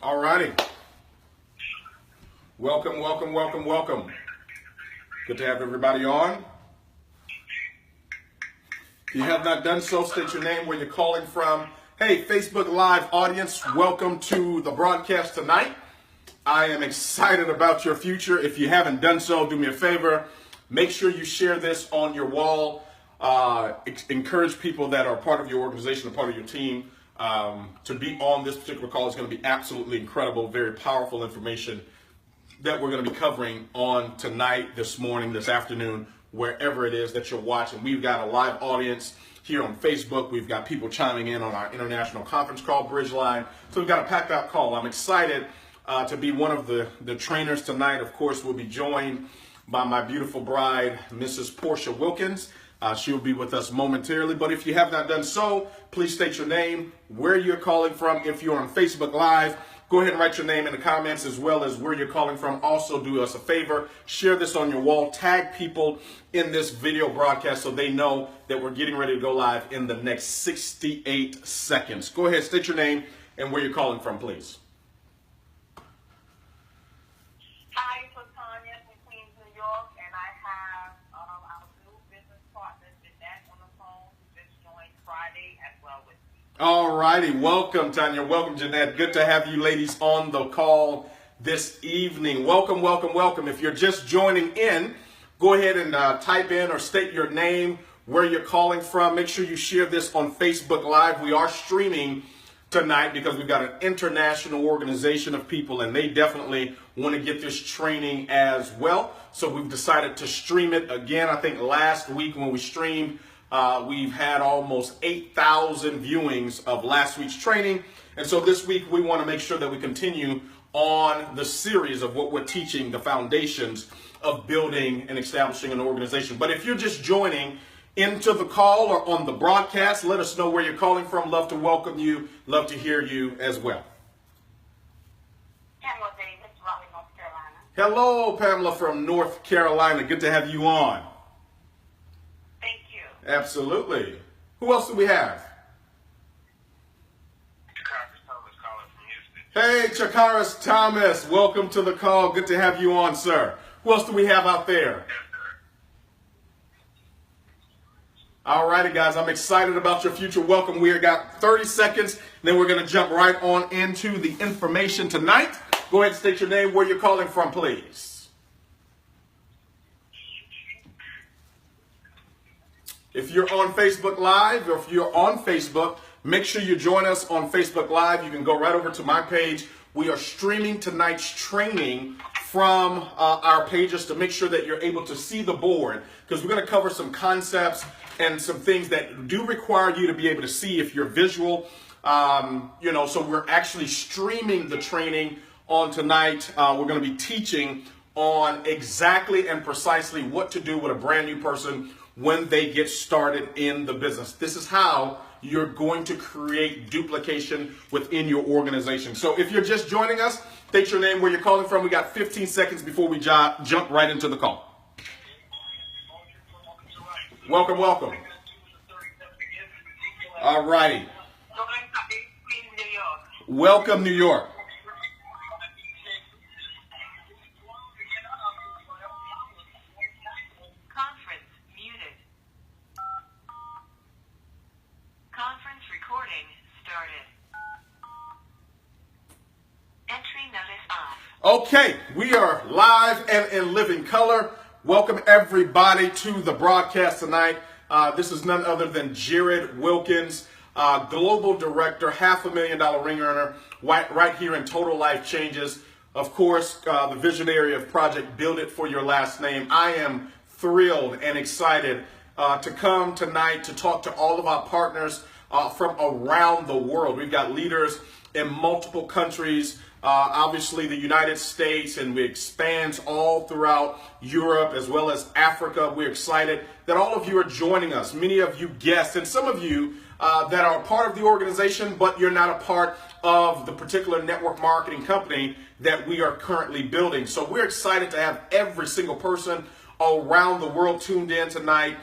All righty. Welcome, welcome, welcome, welcome. Good to have everybody on. If you have not done so, state your name, where you're calling from. Hey, Facebook Live audience, welcome to the broadcast tonight. I am excited about your future. If you haven't done so, do me a favor. Make sure you share this on your wall. Encourage people that are part of your organization, a part of your team, to be on this particular call. Is going to be absolutely incredible, very powerful information that we're going to be covering on tonight, this morning, this afternoon, wherever it is that you're watching. We've got a live audience here on Facebook. We've got people chiming in on our international conference call, Bridgeline. So we've got a packed out call. I'm excited to be one of the trainers tonight. Of course, we'll be joined by my beautiful bride, Mrs. Porshea Wilkins. She'll be with us momentarily. But if you have not done so, please state your name, where you're calling from. If you're on Facebook Live, go ahead and write your name in the comments as well as where you're calling from. Also, do us a favor, share this on your wall, tag people in this video broadcast so they know that we're getting ready to go live in the next 68 seconds. Go ahead, state your name and where you're calling from, please. Hi, it's Tanya from Queens, New York, and I have our new business partner, Jeanette, on the phone, who just joined Friday as well with me. All righty. Welcome, Tanya. Welcome, Jeanette. Good to have you ladies on the call this evening. Welcome, welcome, welcome. If you're just joining in, go ahead and type in or state your name, where you're calling from. Make sure you share this on Facebook Live. We are streaming tonight because we've got an international organization of people, and they definitely want to get this training as well. So we've decided to stream it again. I think last week when we streamed, we've had almost 8,000 viewings of last week's training. And so this week we want to make sure that we continue on the series of what we're teaching, the foundations of building and establishing an organization. But if you're just joining into the call or on the broadcast, let us know where you're calling from. Love to welcome you. Love to hear you as well. Pamela Davis, Raleigh, North Carolina. Hello, Pamela from North Carolina. Good to have you on. Thank you. Absolutely. Who else do we have? Hey, Chakaris Thomas. Welcome to the call. Good to have you on, sir. Who else do we have out there? All righty, guys. I'm excited about your future. Welcome. We got 30 seconds, and then we're going to jump right on into the information tonight. Go ahead and state your name, where you're calling from, please. If you're on Facebook Live, or if you're on Facebook, make sure you join us on Facebook Live. You can go right over to my page. We are streaming tonight's training from our pages to make sure that you're able to see the board, because we're going to cover some concepts and some things that do require you to be able to see if you're visual. So we're actually streaming the training on tonight. We're going to be teaching on exactly and precisely what to do with a brand new person when they get started in the business. This is how you're going to create duplication within your organization. So if you're just joining us, state your name, where you're calling from. We got 15 seconds before we jump right into the call. Welcome, welcome. All righty. Welcome, New York. Conference muted. Conference recording started. Entry notice off. Okay, we are live and in living color. Welcome everybody to the broadcast tonight. This is none other than Jarrod Wilkins, Global Director, $500,000 ring earner, right here in Total Life Changes. Of course, the visionary of Project Build It for Your Last Name. I am thrilled and excited to come tonight to talk to all of our partners from around the world. We've got leaders in multiple countries, obviously the United States, and we expand all throughout Europe as well as Africa. We're excited that all of you are joining us. Many of you guests, and some of you that are a part of the organization, but you're not a part of the particular network marketing company that we are currently building. So we're excited to have every single person around the world tuned in tonight,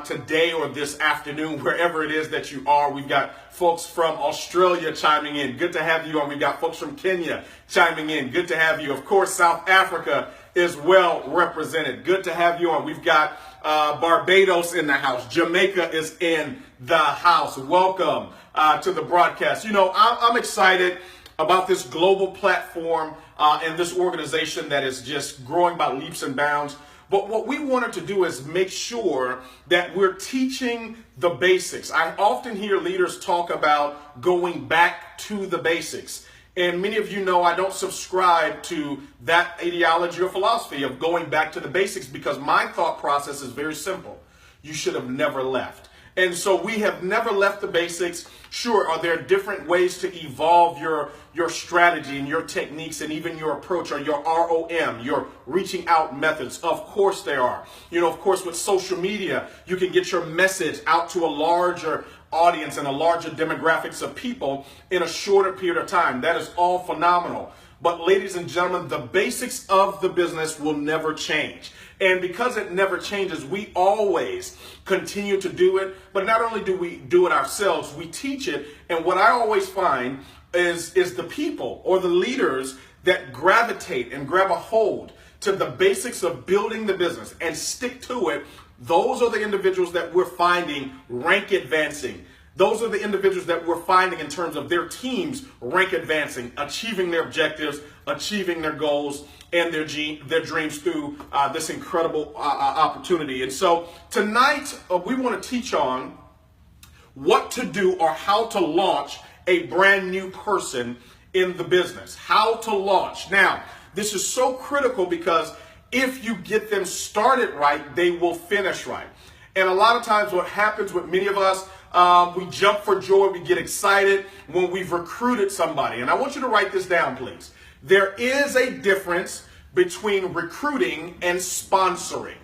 today or this afternoon, wherever it is that you are. We've got folks from Australia chiming in. Good to have you on. We've got folks from Kenya chiming in. Good to have you. Of course, South Africa is well represented. Good to have you on. We've got Barbados in the house. Jamaica is in the house. Welcome to the broadcast. You know, I'm excited about this global platform and this organization that is just growing by leaps and bounds. But what we wanted to do is make sure that we're teaching the basics. I often hear leaders talk about going back to the basics. And many of you know I don't subscribe to that ideology or philosophy of going back to the basics, because my thought process is very simple. You should have never left. And so we have never left the basics. Sure, are there different ways to evolve your strategy and your techniques and even your approach or your ROM, your reaching out methods? Of course there are. You know, of course, with social media, you can get your message out to a larger audience and a larger demographics of people in a shorter period of time. That is all phenomenal. But ladies and gentlemen, the basics of the business will never change. And because it never changes, we always continue to do it. But not only do we do it ourselves, we teach it. And what I always find is the people or the leaders that gravitate and grab a hold to the basics of building the business and stick to it. Those are the individuals that we're finding rank advancing. Those are the individuals that we're finding in terms of their teams rank advancing, achieving their objectives, achieving their goals and their dreams through this incredible opportunity. And so tonight we want to teach on what to do or how to launch a brand new person in the business. How to launch. Now, this is so critical because if you get them started right, they will finish right. And a lot of times what happens with many of us, we jump for joy, we get excited when we've recruited somebody. And I want you to write this down, please. There is a difference between recruiting and sponsoring,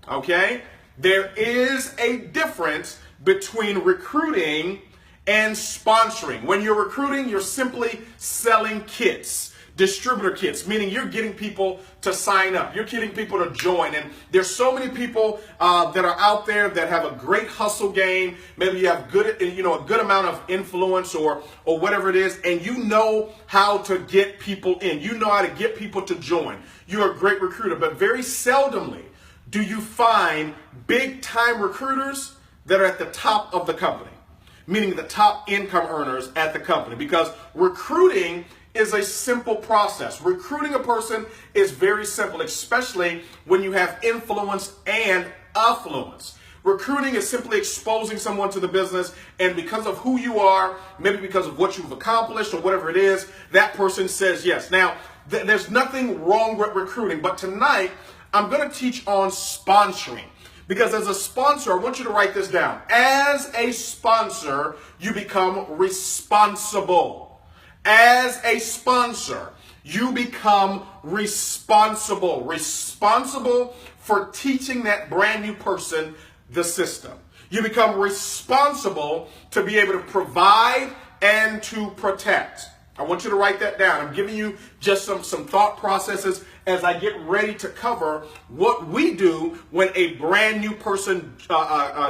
okay? There is a difference between recruiting and sponsoring. When you're recruiting, you're simply selling kits. Distributor kits, meaning you're getting people to sign up. You're getting people to join. And there's so many people that are out there that have a great hustle game. Maybe you have a good amount of influence or whatever it is, and you know how to get people in. You know how to get people to join. You're a great recruiter, but very seldomly do you find big time recruiters that are at the top of the company, meaning the top income earners at the company, because recruiting is a simple process. Recruiting a person is very simple, especially when you have influence and affluence. Recruiting is simply exposing someone to the business, and because of who you are, maybe because of what you've accomplished or whatever it is, that person says yes. Now, there's nothing wrong with recruiting, but tonight I'm going to teach on sponsoring. Because as a sponsor, I want you to write this down. As a sponsor, you become responsible. As a sponsor, you become responsible for teaching that brand new person the system. You become responsible to be able to provide and to protect. I want you to write that down. I'm giving you just some thought processes as I get ready to cover what we do when a brand new person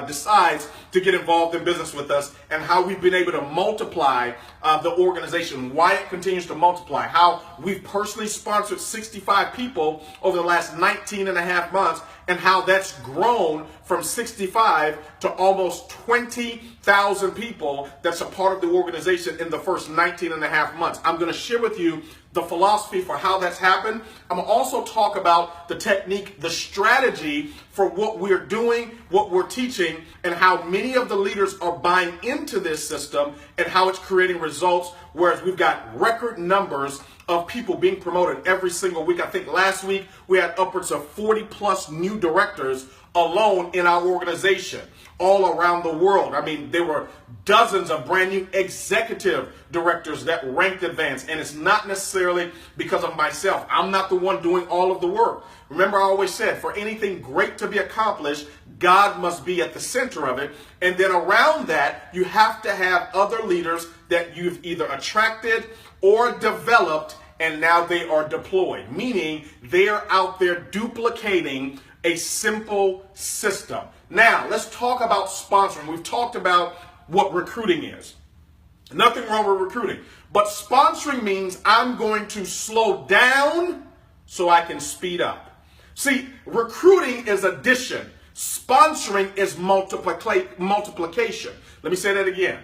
decides to get involved in business with us, and how we've been able to multiply the organization, why it continues to multiply, how we've personally sponsored 65 people over the last 19 and a half months, and how that's grown from 65 to almost 20,000 people that's a part of the organization in the first 19 and a half months. I'm going to share with you the philosophy for how that's happened. I'm going to also talk about the technique, the strategy for what we're doing, what we're teaching, and how many of the leaders are buying into this system and how it's creating results, whereas we've got record numbers of people being promoted every single week. I think last week we had upwards of 40 plus new directors alone in our organization all around the world. I mean, there were dozens of brand new executive directors that ranked advanced, and it's not necessarily because of myself. I'm not the one doing all of the work. Remember, I always said, for anything great to be accomplished, God must be at the center of it. And then around that, you have to have other leaders that you've either attracted or developed, and now they are deployed, meaning they are out there duplicating a simple system. Now, let's talk about sponsoring. We've talked about what recruiting is. Nothing wrong with recruiting. But sponsoring means I'm going to slow down so I can speed up. See, recruiting is addition. Sponsoring is multiplication. Let me say that again.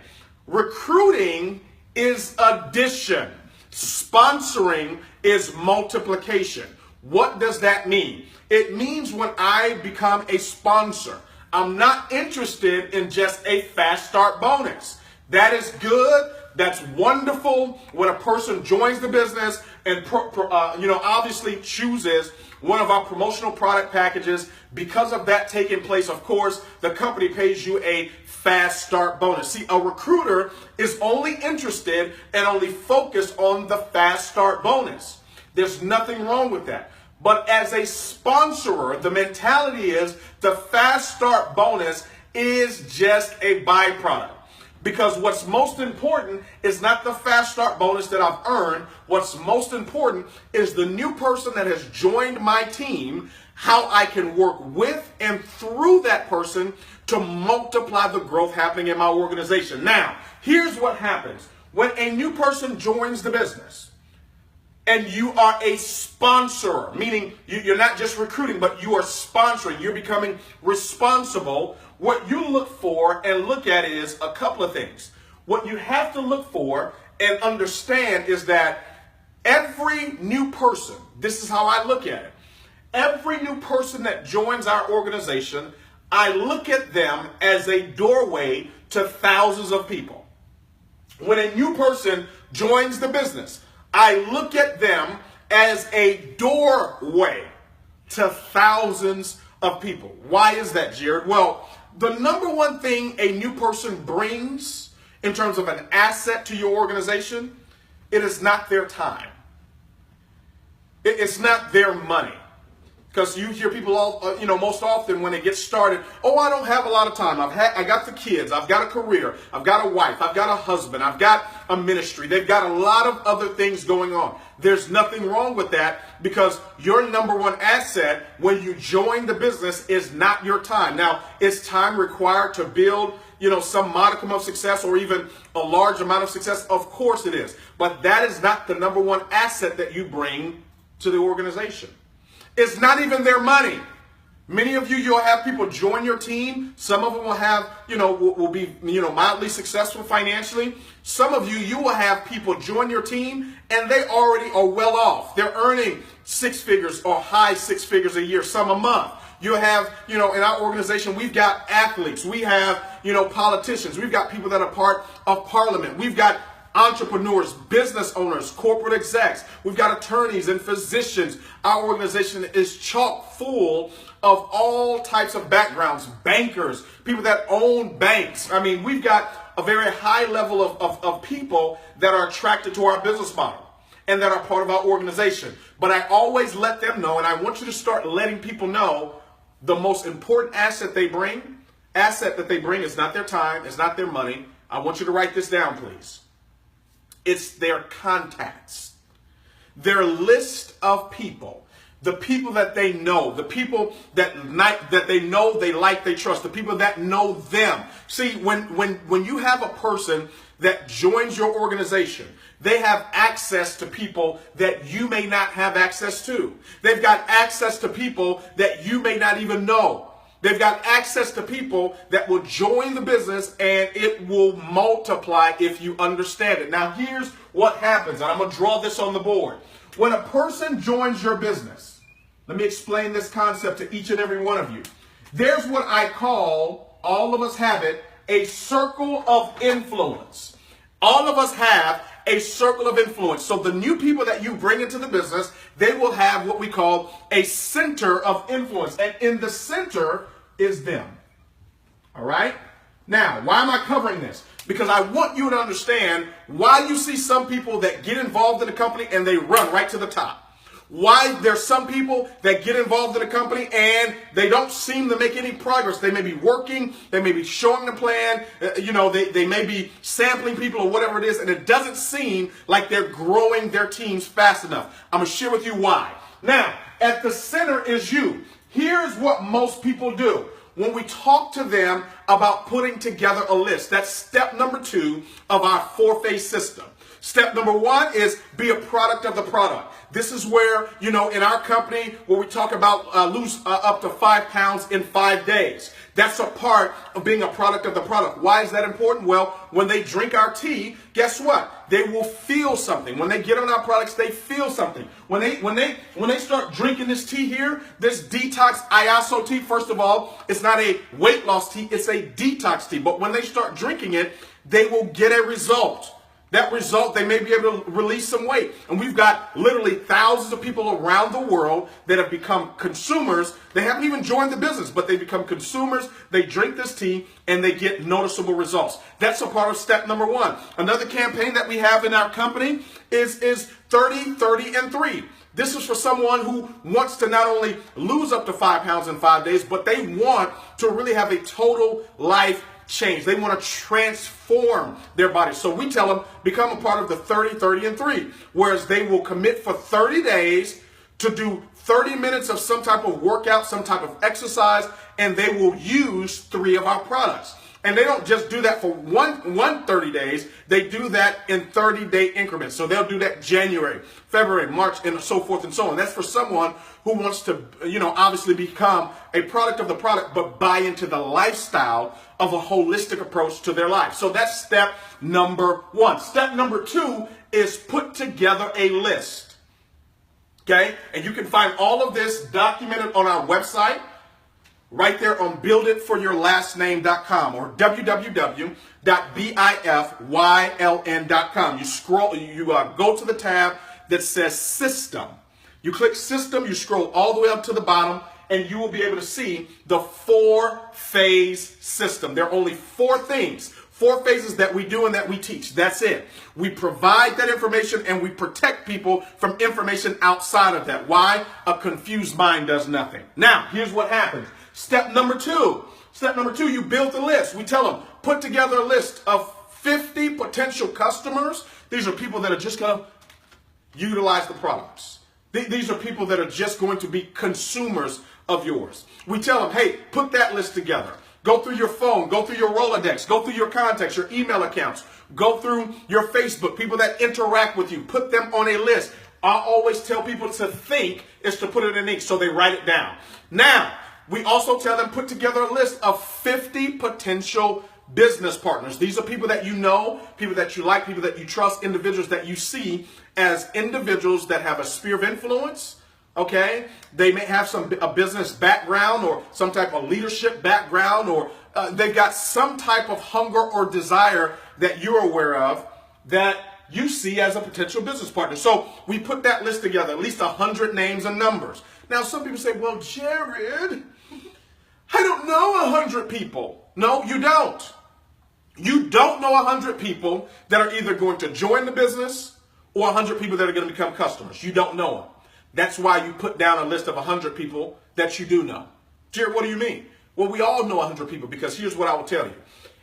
Recruiting is addition. Sponsoring is multiplication. What does that mean? It means when I become a sponsor, I'm not interested in just a fast start bonus. That is good. That's wonderful when a person joins the business and obviously chooses one of our promotional product packages. Because of that taking place, of course, the company pays you a fast start bonus. See, a recruiter is only interested and only focused on the fast start bonus. There's nothing wrong with that. But as a sponsorer, the mentality is the fast start bonus is just a byproduct. Because what's most important is not the fast start bonus that I've earned. What's most important is the new person that has joined my team, how I can work with and through that person to multiply the growth happening in my organization. Now, here's what happens. When a new person joins the business and you are a sponsor, meaning you're not just recruiting, but you are sponsoring, you're becoming responsible. What you look for and look at is a couple of things. What you have to look for and understand is that every new person, this is how I look at it. Every new person that joins our organization, I look at them as a doorway to thousands of people. When a new person joins the business, I look at them as a doorway to thousands of people. Why is that, Jarrod? Well, the number one thing a new person brings in terms of an asset to your organization, it is not their time. It's not their money. Because you hear people most often when they get started, oh, I don't have a lot of time. I got the kids. I've got a career. I've got a wife. I've got a husband. I've got a ministry. They've got a lot of other things going on. There's nothing wrong with that because your number one asset when you join the business is not your time. Now, is time required to build, some modicum of success or even a large amount of success? Of course it is. But that is not the number one asset that you bring to the organization. It's not even their money. Many of you'll have people join your team. Some of them will have, will be, mildly successful financially. Some of you will have people join your team and they already are well off. They're earning six figures or high six figures a year, some a month. You have, in our organization, we've got athletes. We have, politicians. We've got people that are part of parliament. We've got entrepreneurs, business owners, corporate execs. We've got attorneys and physicians. Our organization is chock full of all types of backgrounds, bankers, people that own banks. I mean, we've got a very high level of people that are attracted to our business model and that are part of our organization. But I always let them know, and I want you to start letting people know the most important asset that they bring is not their time, it's not their money. I want you to write this down, please. It's their contacts, their list of people, the people that they know, the people that they know, they like, they trust, the people that know them. See, when you have a person that joins your organization, they have access to people that you may not have access to. They've got access to people that you may not even know. They've got access to people that will join the business and it will multiply if you understand it. Now, here's what happens, and I'm going to draw this on the board. When a person joins your business, let me explain this concept to each and every one of you. There's what I call, all of us have it, a circle of influence. All of us have a circle of influence. So the new people that you bring into the business, they will have what we call a center of influence. And in the center is them. All right? Now, why am I covering this? Because I want you to understand why you see some people that get involved in the company and they run right to the top. Why there's some people that get involved in a company and they don't seem to make any progress. They may be working, they may be showing the plan, they may be sampling people or whatever it is, and it doesn't seem like they're growing their teams fast enough. I'm going to share with you why. Now, at the center is you. Here's what most people do. When we talk to them about putting together a list, that's step number 2 of our 4-phase system. Step number 1 is be a product of the product. This is where, in our company, where we talk about lose up to 5 pounds in 5 days. That's a part of being a product of the product. Why is that important? Well, when they drink our tea, guess what? They will feel something. When they get on our products, they feel something. When they start drinking this tea here, this detox ISO tea, first of all, it's not a weight loss tea, it's a detox tea. But when they start drinking it, they will get a result. That result, they may be able to release some weight. And we've got literally thousands of people around the world that have become consumers. They haven't even joined the business, but they become consumers. They drink this tea and they get noticeable results. That's a part of step number 1. Another campaign that we have in our company is 30, 30, and 3. This is for someone who wants to not only lose up to 5 pounds in 5 days, but they want to really have a total life change. They want to transform their body. So we tell them, become a part of the 30, 30, and 3. Whereas they will commit for 30 days to do 30 minutes of some type of workout, some type of exercise, and they will use 3 of our products. And they don't just do that for one 30 days. They do that in 30-day increments. So they'll do that January, February, March, and so forth and so on. That's for someone who wants to, obviously become a product of the product, but buy into the lifestyle of a holistic approach to their life. So that's step number 1. Step number 2 is put together a list. Okay? And you can find all of this documented on our website, right there on builditforyourlastname.com or www.bifyln.com. You go to the tab that says system. You click system, you scroll all the way up to the bottom, and you will be able to see the 4-phase system. There are only 4 things, 4 phases that we do and that we teach. That's it. We provide that information and we protect people from information outside of that. Why? A confused mind does nothing. Now, here's what happens. Step number 2. Step number 2, you build the list. We tell them, put together a list of 50 potential customers. These are people that are just going to utilize the products. These are people that are just going to be consumers of yours. We tell them, hey, put that list together. Go through your phone, go through your Rolodex, go through your contacts, your email accounts, go through your Facebook, people that interact with you, put them on a list. I always tell people to think is to put it in ink, so they write it down. Now, we also tell them put together a list of 50 potential business partners. These are people that you know, people that you like, people that you trust, individuals that you see as individuals that have a sphere of influence. Okay, they may have a business background or some type of leadership background, or they've got some type of hunger or desire that you're aware of that you see as a potential business partner. So we put that list together, at least 100 names and numbers. Now, some people say, well, Jarrod, I don't know 100 people. No, you don't. You don't know 100 people that are either going to join the business or 100 people that are going to become customers. You don't know them. That's why you put down a list of 100 people that you do know. Jarrod, what do you mean? Well, we all know 100 people, because here's what I will tell you.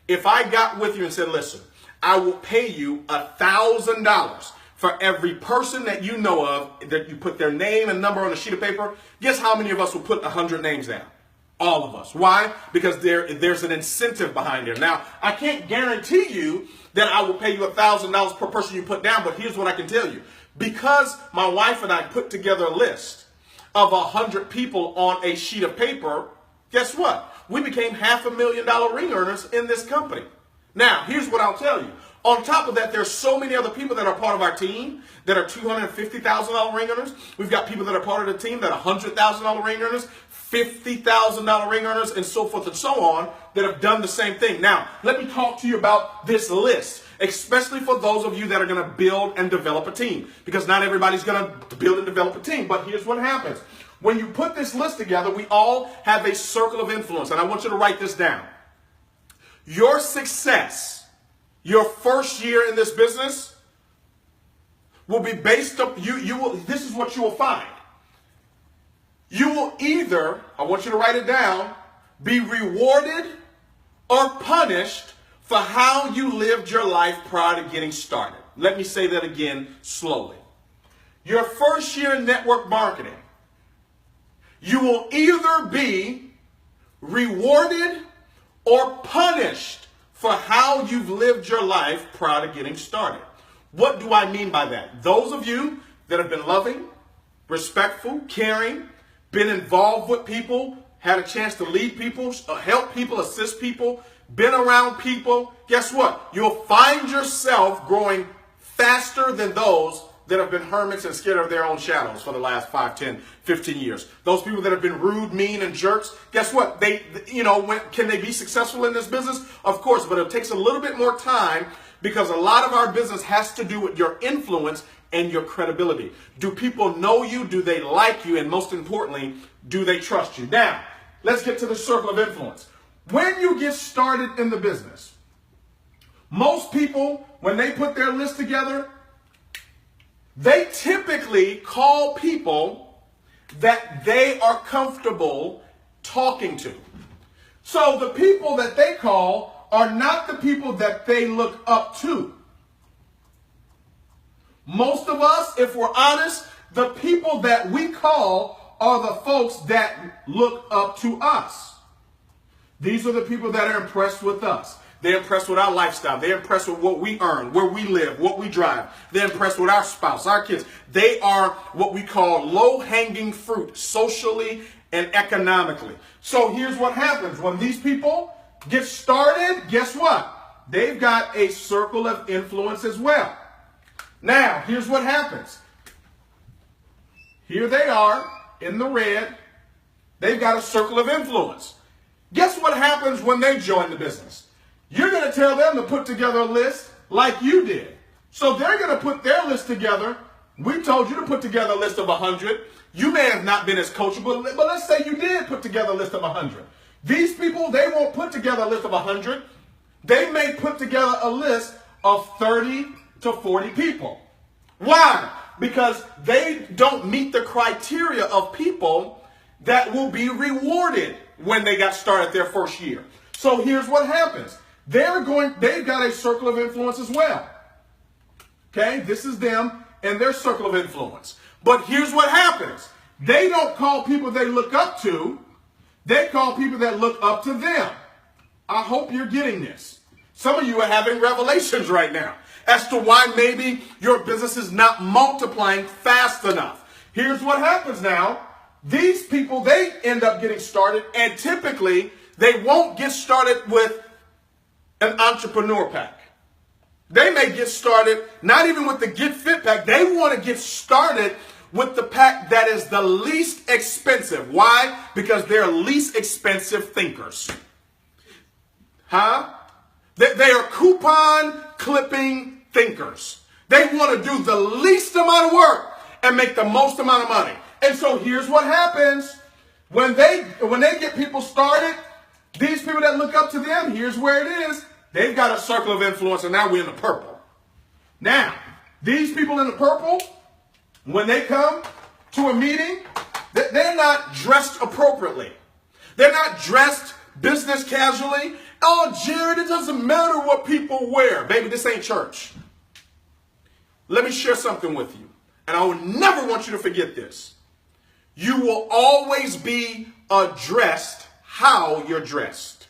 If I got with you and said, listen, I will pay you $1,000 for every person that you know of, that you put their name and number on a sheet of paper, guess how many of us will put 100 names down? All of us. Why? Because there's an incentive behind there. Now, I can't guarantee you that I will pay you $1,000 per person you put down, but here's what I can tell you. Because my wife and I put together a list of 100 people on a sheet of paper, guess what? We became $500,000 ring earners in this company. Now, here's what I'll tell you. On top of that, there's so many other people that are part of our team that are $250,000 ring earners. We've got people that are part of the team that are $100,000 ring earners, $50,000 ring earners, and so forth and so on, that have done the same thing. Now, let me talk to you about this list, especially for those of you that are going to build and develop a team, because not everybody's going to build and develop a team. But here's what happens. When you put this list together, we all have a circle of influence, and I want you to write this down. Your success, your first year in this business, will be based up. This is what you will find. You will either, I want you to write it down, be rewarded or punished for how you lived your life prior to getting started. Let me say that again slowly. Your first year in network marketing, You will either be rewarded or punished for how you've lived your life prior to getting started. What do I mean by that? Those of you that have been loving, respectful, caring, been involved with people, had a chance to lead people, help people, assist people, been around people, guess what? You'll find yourself growing faster than those that have been hermits and scared of their own shadows for the last 5, 10, 15 years. Those people that have been rude, mean, and jerks, guess what? Can they be successful in this business? Of course, but it takes a little bit more time because a lot of our business has to do with your influence and your credibility. Do people know you? Do they like you? And most importantly, do they trust you? Now, let's get to the circle of influence. When you get started in the business, most people, when they put their list together, they typically call people that they are comfortable talking to. So the people that they call are not the people that they look up to. Most of us, if we're honest, the people that we call are the folks that look up to us. These are the people that are impressed with us. They're impressed with our lifestyle. They're impressed with what we earn, where we live, what we drive. They're impressed with our spouse, our kids. They are what we call low-hanging fruit, socially and economically. So here's what happens. When these people get started, guess what? They've got a circle of influence as well. Now, here's what happens. Here they are in the red. They've got a circle of influence. Guess what happens when they join the business? You're going to tell them to put together a list like you did. So they're going to put their list together. We told you to put together a list of 100. You may have not been as coachable, but let's say you did put together a list of 100. These people, they won't put together a list of 100. They may put together a list of 30 to 40 people. Why? Because they don't meet the criteria of people that will be rewarded when they got started their first year. So here's what happens. They've got a circle of influence as well. Okay, this is them and their circle of influence. But here's what happens. They don't call people they look up to. They call people that look up to them. I hope you're getting this. Some of you are having revelations right now as to why maybe your business is not multiplying fast enough. Here's what happens now. These people, they end up getting started, and typically they won't get started with an entrepreneur pack. They may get started not even with the Get Fit pack. They want to get started with the pack that is the least expensive. Why? Because they're least expensive thinkers. They are coupon clipping thinkers. They want to do the least amount of work and make the most amount of money. And so here's what happens. When they get people started, these people that look up to them, here's where it is. They've got a circle of influence, and now we're in the purple. Now, these people in the purple, when they come to a meeting, they're not dressed appropriately. They're not dressed business casually. Oh, Jarrod, it doesn't matter what people wear. Baby, this ain't church. Let me share something with you, and I would never want you to forget this. You will always be addressed how you're dressed.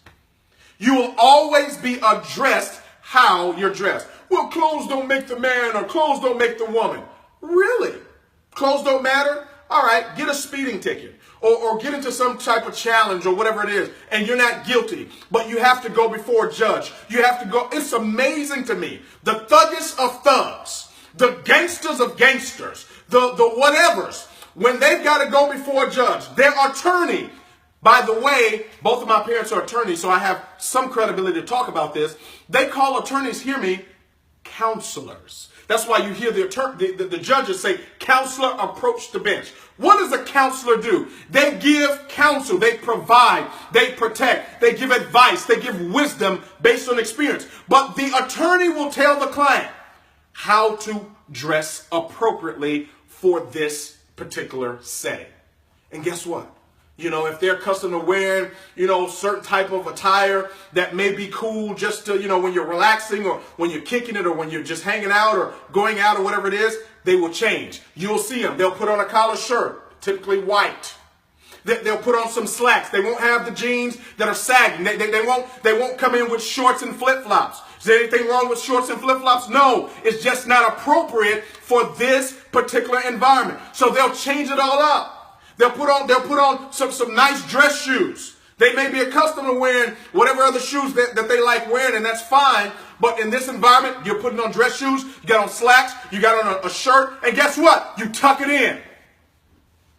You will always be addressed how you're dressed. Well, clothes don't make the man or clothes don't make the woman. Really? Clothes don't matter? All right, get a speeding ticket or get into some type of challenge or whatever it is, and you're not guilty, but you have to go before a judge. You have to go. It's amazing to me. The thuggest of thugs, the gangsters of gangsters, the whatevers, when they've got to go before a judge, their attorney. By the way, both of my parents are attorneys, so I have some credibility to talk about this. They call attorneys, hear me, counselors. That's why you hear the judges say, counselor, approach the bench. What does a counselor do? They give counsel, they provide, they protect, they give advice, they give wisdom based on experience. But the attorney will tell the client how to dress appropriately for this particular setting. And guess what? You know, if they're accustomed to wearing, certain type of attire that may be cool just to, when you're relaxing or when you're kicking it or when you're just hanging out or going out or whatever it is, they will change. You'll see them. They'll put on a collar shirt, typically white. They'll put on some slacks. They won't have the jeans that are sagging. They won't come in with shorts and flip-flops. Is there anything wrong with shorts and flip-flops? No, it's just not appropriate for this particular environment. So they'll change it all up. They'll put on some nice dress shoes. They may be accustomed to wearing whatever other shoes that they like wearing, and that's fine. But in this environment, you're putting on dress shoes, you got on slacks, you got on a shirt, and guess what? You tuck it in.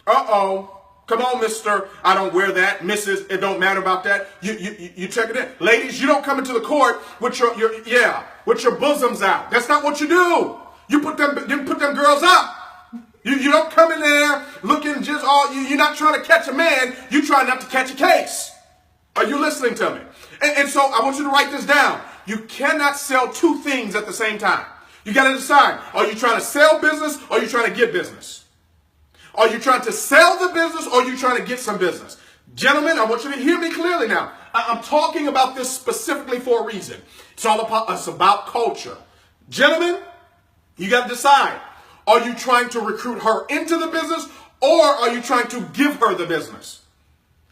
Uh-oh. Come on, mister. I don't wear that. Mrs., it don't matter about that. You check it in. Ladies, you don't come into the court with your bosoms out. That's not what you do. You put them girls up. You don't come in there looking just all, you're not trying to catch a man, you try not to catch a case. Are you listening to me? And so I want you to write this down. You cannot sell two things at the same time. You got to decide, are you trying to sell business or are you trying to get business? Are you trying to sell the business or are you trying to get some business? Gentlemen, I want you to hear me clearly now. I'm talking about this specifically for a reason. It's about culture. Gentlemen, you got to decide. Are you trying to recruit her into the business or are you trying to give her the business?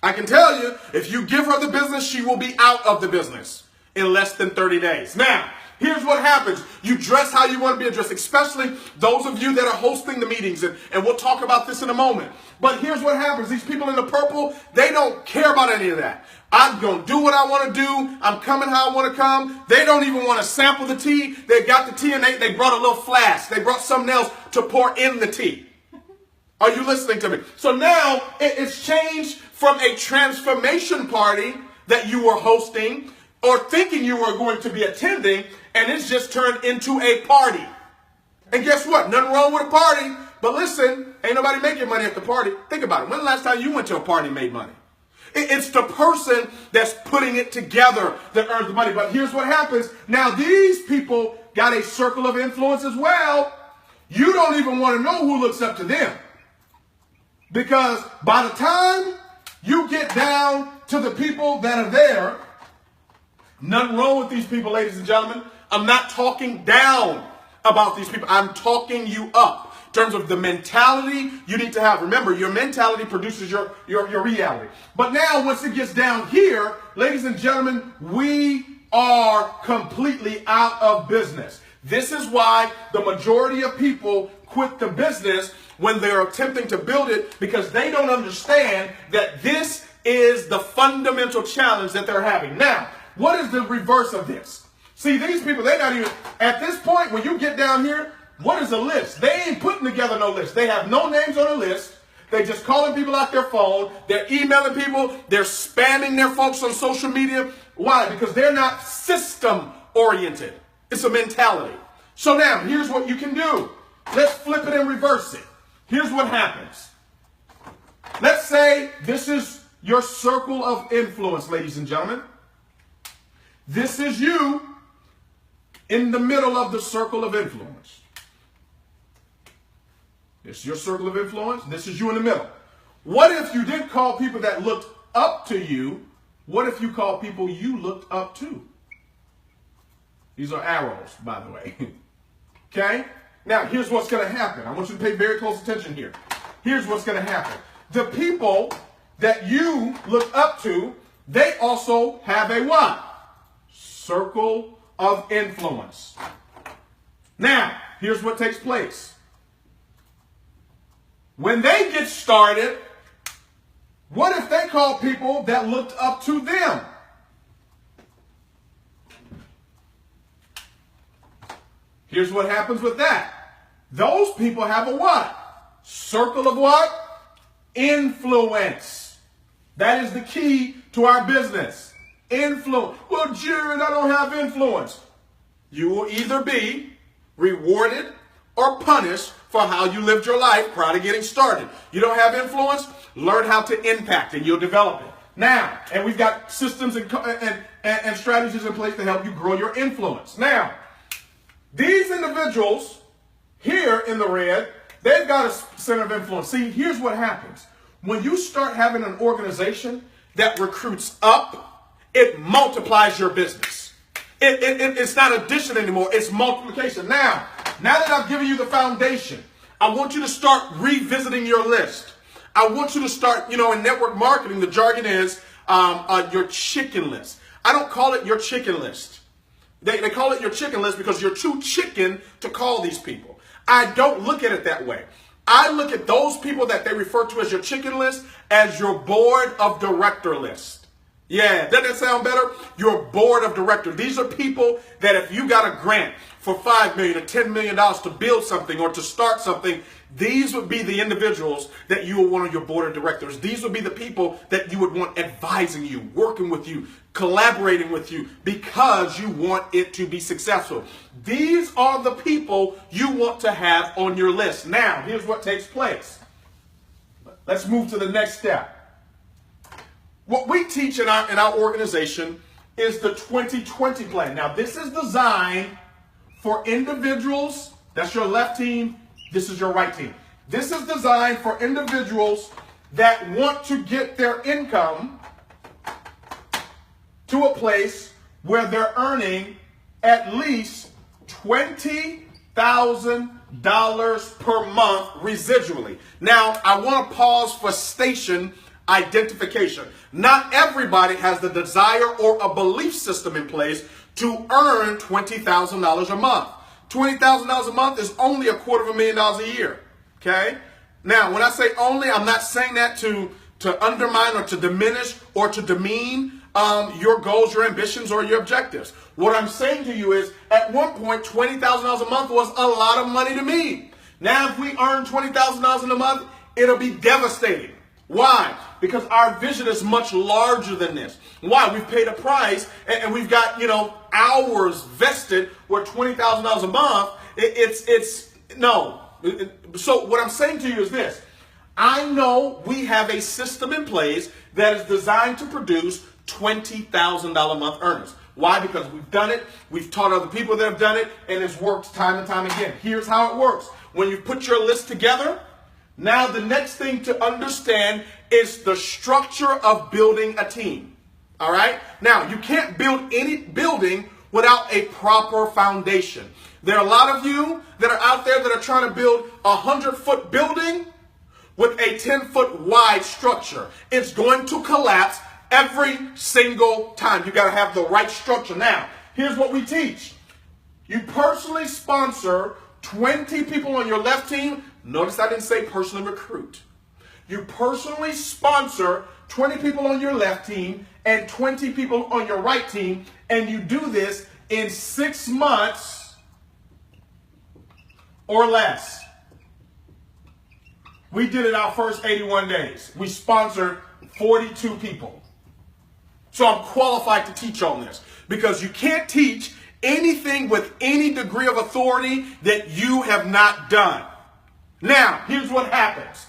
I can tell you, if you give her the business, she will be out of the business in less than 30 days. Now, here's what happens. You dress how you want to be addressed, especially those of you that are hosting the meetings, and we'll talk about this in a moment. But here's what happens. These people in the purple, they don't care about any of that. I'm going to do what I want to do. I'm coming how I want to come. They don't even want to sample the tea. They got the tea and they brought a little flask. They brought something else to pour in the tea. Are you listening to me? So now it's changed from a transformation party that you were hosting or thinking you were going to be attending, and it's just turned into a party. And guess what? Nothing wrong with a party. But listen, ain't nobody making money at the party. Think about it. When the last time you went to a party and made money? It's the person that's putting it together that earns the money. But here's what happens. Now, these people got a circle of influence as well. You don't even want to know who looks up to them. Because by the time you get down to the people that are there, nothing wrong with these people, ladies and gentlemen. I'm not talking down about these people. I'm talking you up. In terms of the mentality you need to have. Remember, your mentality produces your reality. But now, once it gets down here, ladies and gentlemen, we are completely out of business. This is why the majority of people quit the business when they're attempting to build it, because they don't understand that this is the fundamental challenge that they're having. Now, what is the reverse of this? See, these people, they're not even, at this point, when you get down here, what is a list? They ain't putting together no list. They have no names on a list. They're just calling people out their phone. They're emailing people. They're spamming their folks on social media. Why? Because they're not system oriented. It's a mentality. So now, here's what you can do. Let's flip it and reverse it. Here's what happens. Let's say this is your circle of influence, ladies and gentlemen. This is you in the middle of the circle of influence. This is your circle of influence. This is you in the middle. What if you didn't call people that looked up to you? What if you call people you looked up to? These are arrows, by the way. Okay? Now, here's what's going to happen. I want you to pay very close attention here. Here's what's going to happen. The people that you look up to, they also have a what? Circle of influence. Now, here's what takes place. When they get started, what if they call people that looked up to them? Here's what happens with that. Those people have a what? Circle of what? Influence. That is the key to our business. Influence. Well, Jarrod, I don't have influence. You will either be rewarded or punished for how you lived your life prior to getting started. You don't have influence? Learn how to impact and you'll develop it. Now, and we've got systems and strategies in place to help you grow your influence. Now, these individuals here in the red, they've got a center of influence. See, here's what happens. When you start having an organization that recruits up, it multiplies your business. It's not addition anymore. It's multiplication. Now that I've given you the foundation, I want you to start revisiting your list. I want you to start, in network marketing, the jargon is your chicken list. I don't call it your chicken list. They call it your chicken list because you're too chicken to call these people. I don't look at it that way. I look at those people that they refer to as your chicken list as your board of director list. Yeah, doesn't that sound better? Your board of directors. These are people that if you got a grant for $5 million or $10 million to build something or to start something, these would be the individuals that you would want on your board of directors. These would be the people that you would want advising you, working with you, collaborating with you because you want it to be successful. These are the people you want to have on your list. Now, here's what takes place. Let's move to the next step. What we teach in our organization is the 2020 plan. Now, this is designed for individuals. That's your left team. This is your right team. This is designed for individuals that want to get their income to a place where they're earning at least $20,000 per month residually. Now, I want to pause for station identification. Not everybody has the desire or a belief system in place to earn $20,000 a month. $20,000 a month is only $250,000 a year. Okay? Now, when I say only, I'm not saying that to undermine or to diminish or to demean your goals, your ambitions, or your objectives. What I'm saying to you is, at one point, $20,000 a month was a lot of money to me. Now, if we earn $20,000 in a month, it'll be devastating. Why? Because our vision is much larger than this. Why? We've paid a price and we've got, hours vested where $20,000 a month, no. So what I'm saying to you is this. I know we have a system in place that is designed to produce $20,000 a month earners. Why? Because we've done it. We've taught other people that have done it, and it's worked time and time again. Here's how it works. When you put your list together, now the next thing to understand is the structure of building a team. All right? Now, you can't build any building without a proper foundation. There are a lot of you that are out there that are trying to build a 100-foot building with a 10-foot wide structure. It's going to collapse every single time. You got to have the right structure. Now, here's what we teach. You personally sponsor 20 people on your left team. Notice I didn't say personally recruit. You personally sponsor 20 people on your left team and 20 people on your right team, and you do this in 6 months or less. We did it our first 81 days. We sponsored 42 people. So I'm qualified to teach on this because you can't teach anything with any degree of authority that you have not done. Now, here's what happens.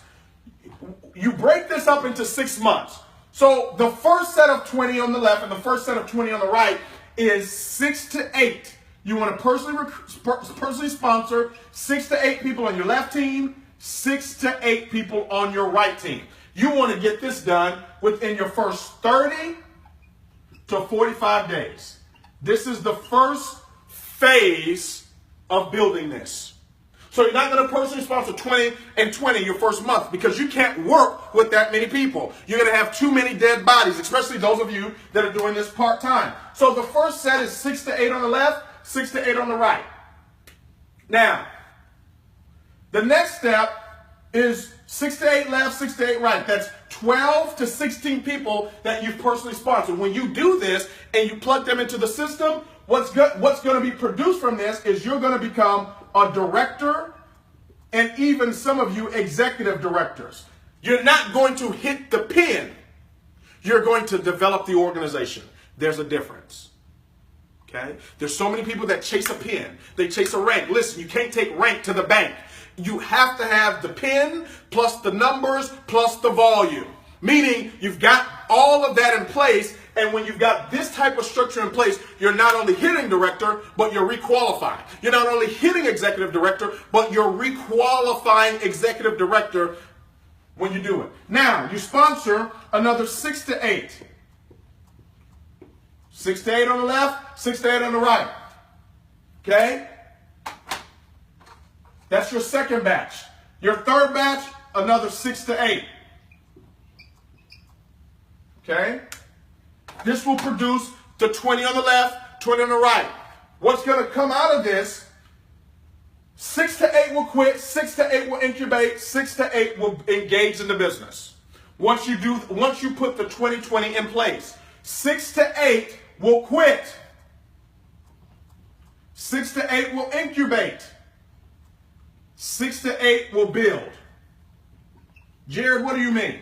You break this up into 6 months. So the first set of 20 on the left and the first set of 20 on the right is 6 to 8. You want to personally sponsor 6 to 8 people on your left team, 6 to 8 people on your right team. You want to get this done within your first 30 to 45 days. This is the first phase of building this. So you're not going to personally sponsor 20 and 20 your first month because you can't work with that many people. You're going to have too many dead bodies, especially those of you that are doing this part-time. So the first set is 6 to 8 on the left, 6 to 8 on the right. Now, the next step is 6 to 8 left, 6 to 8 right. That's 12 to 16 people that you've personally sponsored. When you do this and you plug them into the system, what's going to be produced from this is you're going to become a director and even some of you executive directors. You're not going to hit the pin. You're going to develop the organization. There's a difference. Okay? There's so many people that chase a pin. They chase a rank. Listen, you can't take rank to the bank. You have to have the pin plus the numbers plus the volume. Meaning you've got all of that in place, and when you've got this type of structure in place, you're not only hitting director, but you're requalifying. You're not only hitting executive director, but you're requalifying executive director when you do it. Now, you sponsor another 6 to 8. 6 to 8 on the left, 6 to 8 on the right. Okay? That's your second batch. Your third batch, another 6 to 8. Okay? This will produce the 20 on the left, 20 on the right. What's going to come out of this, 6 to 8 will quit, 6 to 8 will incubate, 6 to 8 will engage in the business. Once you put the 20-20 in place, 6 to 8 will quit. 6 to 8 will incubate. 6 to 8 will build. Jarrod, what do you mean?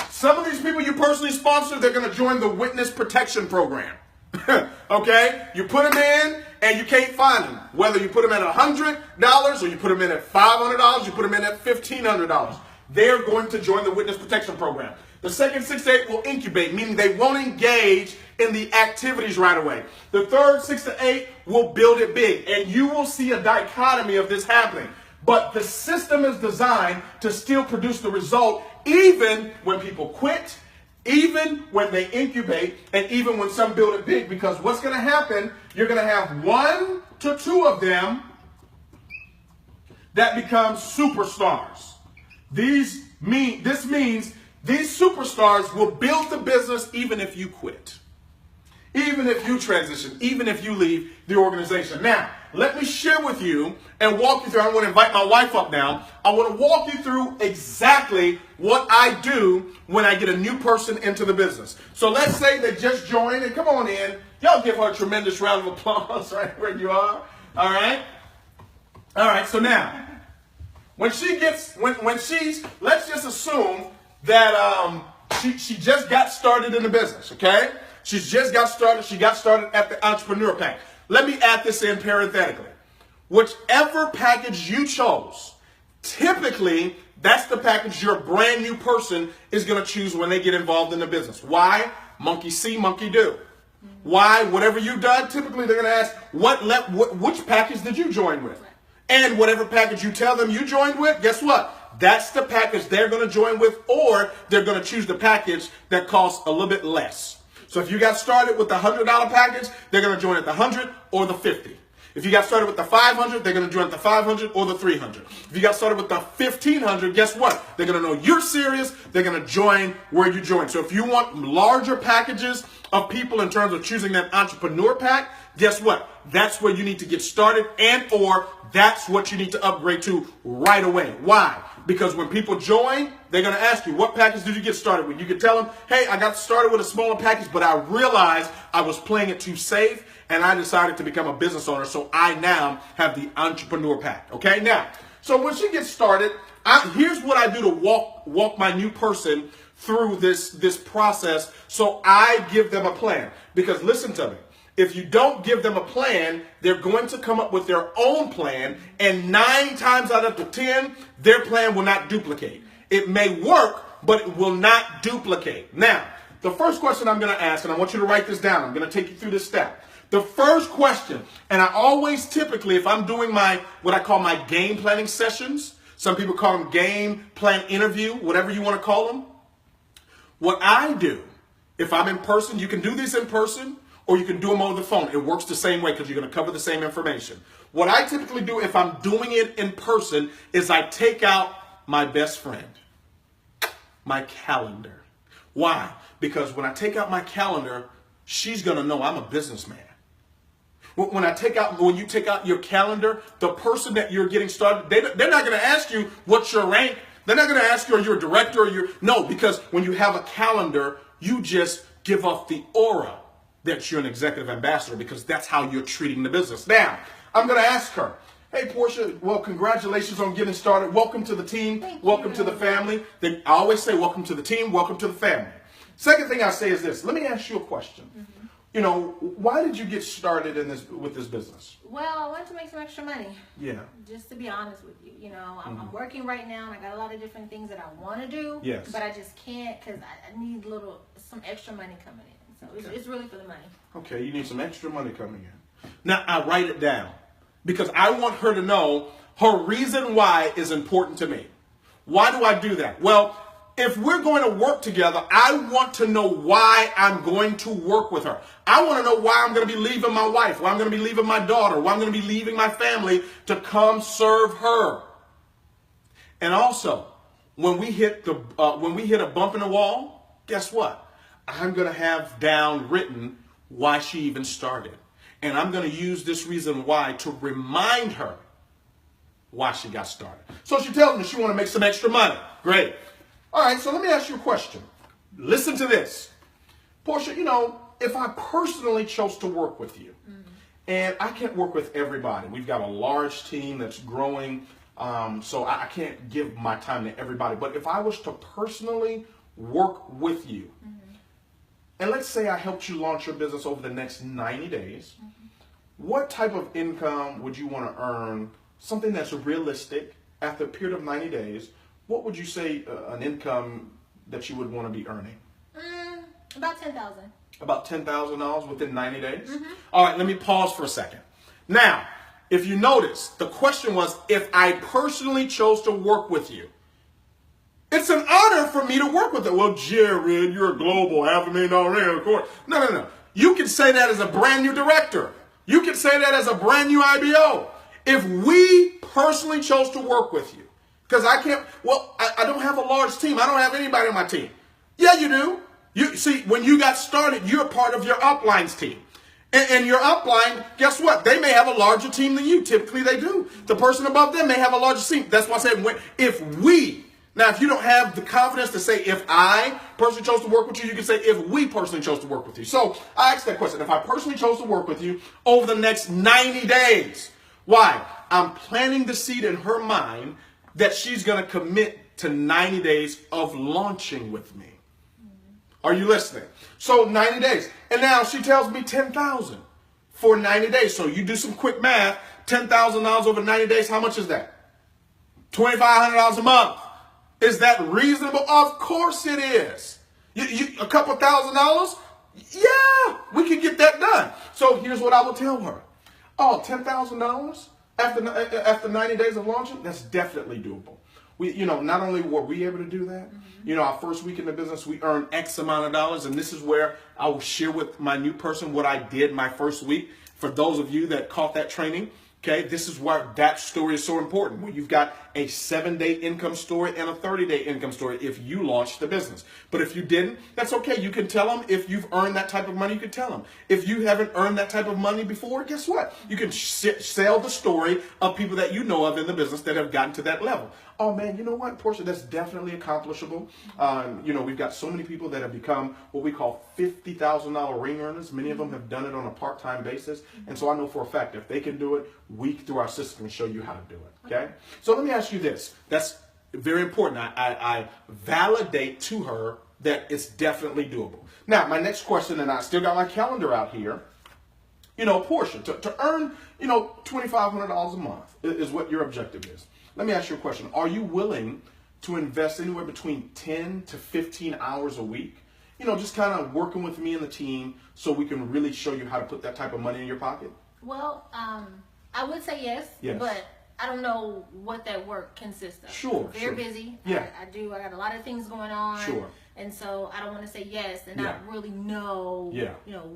Some of these people you personally sponsor, they're going to join the Witness Protection Program. Okay? You put them in and you can't find them. Whether you put them at $100 or you put them in at $500, you put them in at $1,500. They're going to join the Witness Protection Program. The second 6 to 8 will incubate, meaning they won't engage in the activities right away. The third 6 to 8 will build it big. And you will see a dichotomy of this happening. But the system is designed to still produce the result even when people quit, even when they incubate, and even when some build it big. Because what's going to happen, you're going to have 1 to 2 of them that become superstars. This means these superstars will build the business even if you quit, even if you transition, even if you leave the organization. Now, let me share with you and walk you through. I want to invite my wife up now. I want to walk you through exactly what I do when I get a new person into the business. So let's say they just joined, and come on in. Y'all give her a tremendous round of applause right where you are. All right? All right, so now, when she's, let's just assume that she just got started in the business, okay? She's just got started. She got started at the Entrepreneur Pack. Let me add this in parenthetically. Whichever package you chose, typically that's the package your brand new person is going to choose when they get involved in the business. Why? Monkey see, monkey do. Why? Whatever you've done, typically they're going to ask, which package did you join with? And whatever package you tell them you joined with, guess what? That's the package they're going to join with, or they're going to choose the package that costs a little bit less. So if you got started with the $100 package, they're going to join at the 100 or the 50. If you got started with the 500, they're going to join at the 500 or the 300. If you got started with the 1500, guess what? They're going to know you're serious. They're going to join where you join. So if you want larger packages of people in terms of choosing that entrepreneur pack, guess what? That's where you need to get started, and or that's what you need to upgrade to right away. Why? Because when people join, they're going to ask you, what package did you get started with? You can tell them, hey, I got started with a smaller package, but I realized I was playing it too safe, and I decided to become a business owner, so I now have the Entrepreneur Pack. Okay, now, so when she gets started, here's what I do to walk my new person through this process, so I give them a plan. Because listen to me. If you don't give them a plan, they're going to come up with their own plan, and 9 times out of the 10, their plan will not duplicate. It may work, but it will not duplicate. Now, the first question I'm going to ask, and I want you to write this down. I'm going to take you through this step. The first question, and I always typically, if I'm doing what I call my game planning sessions, some people call them game plan interview, whatever you want to call them. What I do, if I'm in person, you can do this in person, or you can do them over the phone. It works the same way because you're going to cover the same information. What I typically do if I'm doing it in person is I take out my best friend, my calendar. Why? Because when I take out my calendar, she's going to know I'm a businessman. When you take out your calendar, the person that you're getting started, they're not going to ask you what's your rank. They're not going to ask you, are you a director or no, because when you have a calendar, you just give off the aura that you're an executive ambassador, because that's how you're treating the business. Now, I'm going to ask her, hey, Porshea, well, congratulations on getting started. Welcome to the team. Welcome to the family. I always say welcome to the team. Welcome to the family. Second thing I say is this. Let me ask you a question. Mm-hmm. You know, why did you get started with this business? Well, I wanted to make some extra money. Yeah. Just to be honest with you. You know, I'm working right now, and I got a lot of different things that I want to do. Yes. But I just can't because I need some extra money coming in. So it's really for the money. Okay, you need some extra money coming in. Now, I write it down because I want her to know her reason why is important to me. Why do I do that? Well, if we're going to work together, I want to know why I'm going to work with her. I want to know why I'm going to be leaving my wife, why I'm going to be leaving my daughter, why I'm going to be leaving my family to come serve her. And also, when we hit a bump in the wall, guess what? I'm going to have down written why she even started. And I'm going to use this reason why to remind her why she got started. So she tells me she want to make some extra money. Great. All right, so let me ask you a question. Listen to this. Portia, if I personally chose to work with you, and I can't work with everybody. We've got a large team that's growing, so I can't give my time to everybody. But if I was to personally work with you, and let's say I helped you launch your business over the next 90 days, what type of income would you want to earn, something that's realistic after a period of 90 days? What would you say an income that you would want to be earning? About $10,000. About $10,000 within 90 days? All right, let me pause for a second. Now, if you notice, the question was, if I personally chose to work with you, it's an honor for me to work with it. Well, Jarrod, you're a global, $500,000 man, of course. No. You can say that as a brand new director. You can say that as a brand new IBO. If we personally chose to work with you, because I don't have a large team. I don't have anybody on my team. Yeah, you do. You see, when you got started, you're part of your upline's team. And your upline, guess what? They may have a larger team than you. Typically, they do. The person above them may have a larger team. That's why I said, if you don't have the confidence to say, if I personally chose to work with you, you can say, if we personally chose to work with you. So I asked that question. If I personally chose to work with you over the next 90 days, why? I'm planting the seed in her mind that she's going to commit to 90 days of launching with me. Are you listening? So 90 days. And now she tells me 10,000 for 90 days. So you do some quick math. $10,000 over 90 days. How much is that? $2,500 a month. Is that reasonable? Of course it is. A couple $1,000? Yeah, we can get that done. So here's what I will tell her. Oh, $10,000 after 90 days of launching? That's definitely doable. Not only were we able to do that, our first week in the business, we earned X amount of dollars. And this is where I will share with my new person what I did my first week. For those of you that caught that training, okay, this is why that story is so important. When you've got a 7-day income story and a 30-day income story if you launched the business. But if you didn't, that's okay. You can tell them if you've earned that type of money, you can tell them. If you haven't earned that type of money before, guess what? You can sell the story of people that you know of in the business that have gotten to that level. Oh man, you know what, Portia, that's definitely accomplishable. We've got so many people that have become what we call $50,000 ring earners. Many of them have done it on a part-time basis. And so I know for a fact, if they can do it, we through our system can show you how to do it. Okay? So let me ask you this. That's very important. I validate to her that it's definitely doable. Now, my next question, and I still got my calendar out here. Portia, to earn, $2,500 a month is what your objective is. Let me ask you a question. Are you willing to invest anywhere between 10 to 15 hours a week? Just kind of working with me and the team so we can really show you how to put that type of money in your pocket? Well, I would say yes, but I don't know what that work consists of. Sure. Very busy. Yeah. I got a lot of things going on. Sure. And so I don't want to say yes and not really know,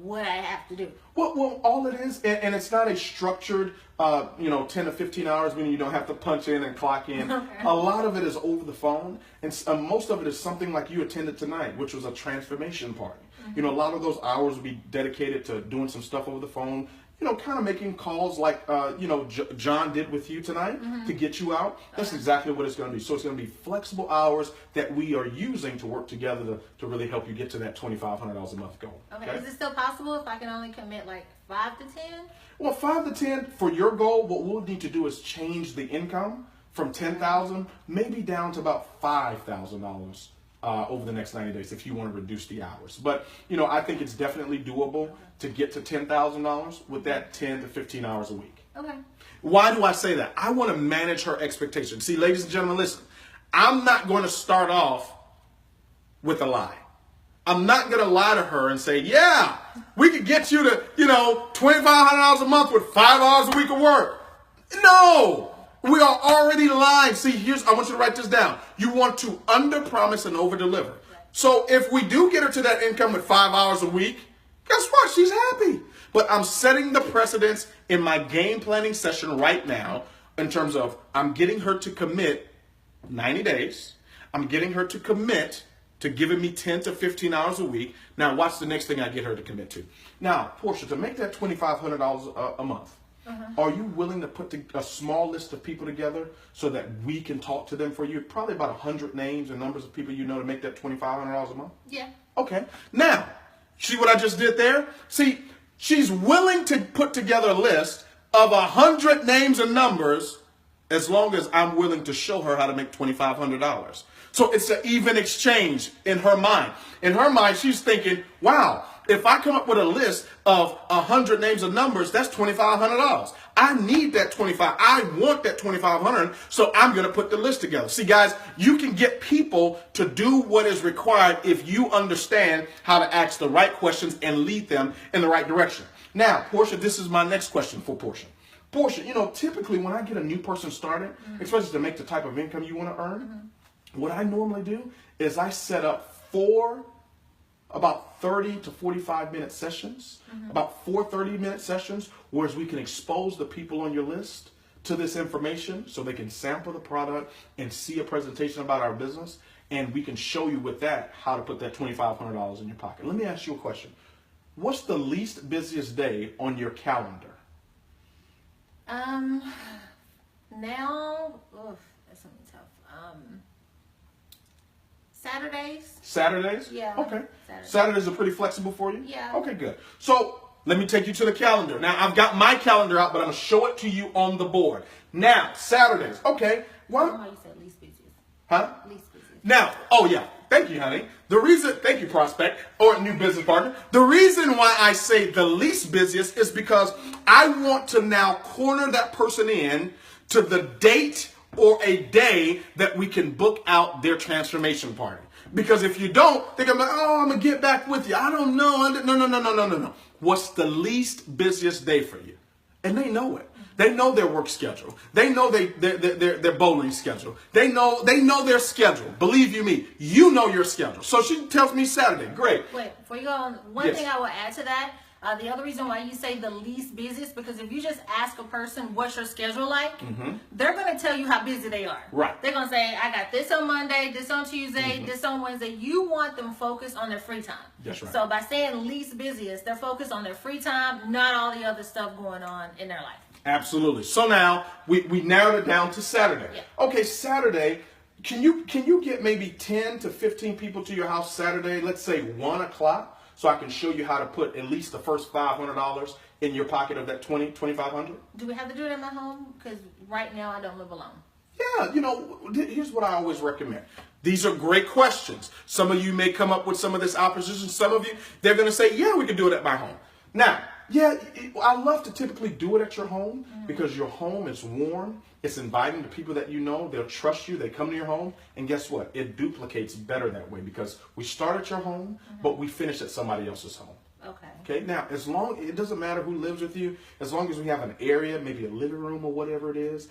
what I have to do. Well, all it is, and it's not a structured, 10 to 15 hours, meaning you don't have to punch in and clock in. Okay. A lot of it is over the phone, and most of it is something like you attended tonight, which was a transformation party. Mm-hmm. A lot of those hours will be dedicated to doing some stuff over the phone, kind of making calls like, John did with you tonight to get you out. That's exactly what it's going to be. So it's going to be flexible hours that we are using to work together to really help you get to that $2,500 a month goal. Okay. Is it still possible if I can only commit like 5 to 10? Well, 5 to 10 for your goal, what we'll need to do is change the income from $10,000 maybe down to about $5,000. Over the next 90 days if you want to reduce the hours. But, I think it's definitely doable to get to $10,000 with that 10 to 15 hours a week. Okay. Why do I say that? I want to manage her expectations. See, ladies and gentlemen, listen. I'm not going to start off with a lie. I'm not going to lie to her and say, yeah, we could get you to, $2,500 a month with 5 hours a week of work. No. We are already lying. See, I want you to write this down. You want to under-promise and over-deliver. So if we do get her to that income with 5 hours a week, guess what? She's happy. But I'm setting the precedence in my game planning session right now in terms of I'm getting her to commit 90 days. I'm getting her to commit to giving me 10 to 15 hours a week. Now, watch the next thing I get her to commit to. Now, Porshea, to make that $2,500 a month, are you willing to put a small list of people together so that we can talk to them for you? Probably about 100 names and numbers of people you know to make that $2,500 a month? Yeah. Okay. Now, see what I just did there? See, she's willing to put together a list of 100 names and numbers as long as I'm willing to show her how to make $2,500. So it's an even exchange in her mind. In her mind, she's thinking, wow, if I come up with a list of 100 names and numbers, that's $2,500. I need that 25. I want that 2,500. So I'm going to put the list together. See, guys, you can get people to do what is required if you understand how to ask the right questions and lead them in the right direction. Now, Porshea, this is my next question for Porshea. Porshea, you know, typically when I get a new person started, especially to make the type of income you want to earn, what I normally do is I set up 4 about 30 to 45 minute sessions, about 4 30-minute sessions, whereas we can expose the people on your list to this information so they can sample the product and see a presentation about our business, and we can show you with that how to put that $2,500 in your pocket. Let me ask you a question. What's the least busiest day on your calendar? Now, that's something tough. Saturdays. Saturdays? Yeah. Okay. Saturdays are pretty flexible for you? Yeah. Okay, good. So let me take you to the calendar. Now, I've got my calendar out, but I'm going to show it to you on the board. Now, Saturdays. Okay. What? Why you said least busiest? Huh? Least busiest. Now, oh yeah. Thank you, honey. Thank you, prospect or new business partner. The reason why I say the least busiest is because I want to now corner that person in to the date or a day that we can book out their transformation party. Because if you don't, they're going to be like, oh, I'm going to get back with you. I don't know. No. What's the least busiest day for you? And they know it. They know their work schedule. They know their bowling schedule. They know their schedule. Believe you me, you know your schedule. So she tells me Saturday. Great. Wait, before you go on, one thing I will add to that, the other reason why you say the least busiest, because if you just ask a person what's your schedule like, they're going to tell you how busy they are. Right. They're going to say, I got this on Monday, this on Tuesday, this on Wednesday. You want them focused on their free time. That's right. So by saying least busiest, they're focused on their free time, not all the other stuff going on in their life. Absolutely. So now we narrowed it down to Saturday. Yeah. Okay, Saturday. Can you get maybe 10 to 15 people to your house Saturday? Let's say 1 o'clock. So I can show you how to put at least the first $500 in your pocket of that $2,500. Do we have to do it in my home? Because right now I don't live alone. Yeah, you know, here's what I always recommend. These are great questions. Some of you may come up with some of this opposition. Some of you, they're going to say, yeah, we can do it at my home. Now, yeah, I love to typically do it at your home because your home is warm. It's inviting to people that you know. They'll trust you. They come to your home. And guess what? It duplicates better that way because we start at your home, but we finish at somebody else's home. Okay. Now, it doesn't matter who lives with you, as long as we have an area, maybe a living room or whatever it is,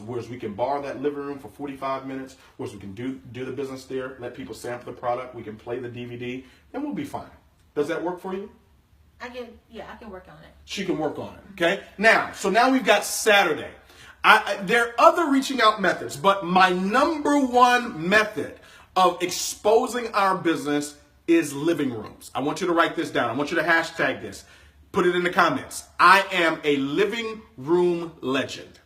whereas we can borrow that living room for 45 minutes, whereas we can do the business there, let people sample the product, we can play the DVD, and we'll be fine. Does that work for you? I can work on it. She can work on it. Okay. Now we've got Saturday. There are other reaching out methods, but my number one method of exposing our business is living rooms. I want you to write this down. I want you to hashtag this. Put it in the comments. I am a living room legend.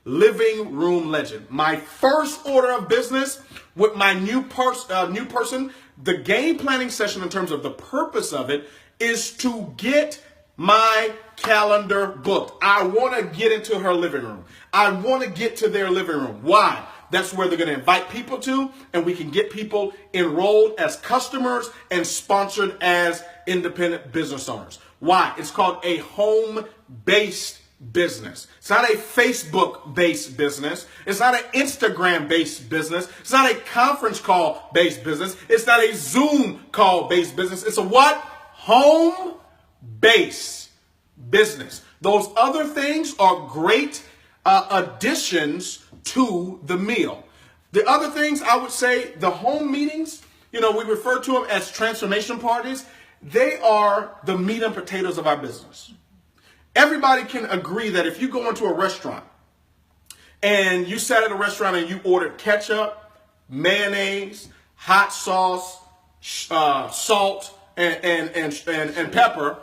Living room legend. My first order of business with my new person, the game planning session in terms of the purpose of it is to get my calendar booked. I want to get into her living room. I want to get to their living room. Why? That's where they're going to invite people to, and we can get people enrolled as customers and sponsored as independent business owners. Why? It's called a home-based business. It's not a Facebook-based business. It's not an Instagram-based business. It's not a conference call-based business. It's not a Zoom call-based business. It's a what? Home-based business. Those other things are great additions to the meal. The other things I would say, the home meetings, we refer to them as transformation parties. They are the meat and potatoes of our business. Everybody can agree that if you go into a restaurant and you sat at a restaurant and you ordered ketchup, mayonnaise, hot sauce, salt, and pepper,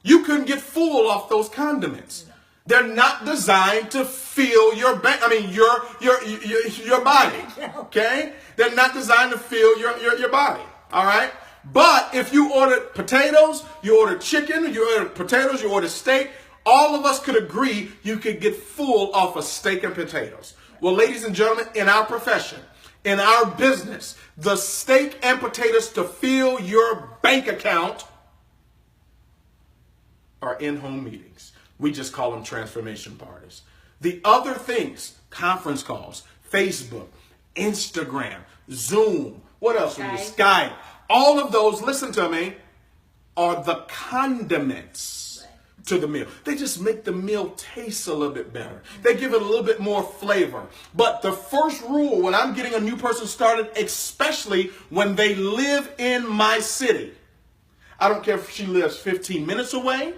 you couldn't get full off those condiments. They're not designed to fill your your body. Okay? They're not designed to fill your body. All right? But if you ordered potatoes, you ordered chicken, you ordered potatoes, you ordered steak, all of us could agree you could get full off of steak and potatoes. Well, ladies and gentlemen, in our profession, in our business, the steak and potatoes to fill your bank account are in-home meetings. We just call them transformation parties. The other things, conference calls, Facebook, Instagram, Zoom, what else? Skype. All of those, listen to me, are the condiments to the meal. They just make the meal taste a little bit better. They give it a little bit more flavor. But the first rule when I'm getting a new person started, especially when they live in my city, I don't care if she lives 15 minutes away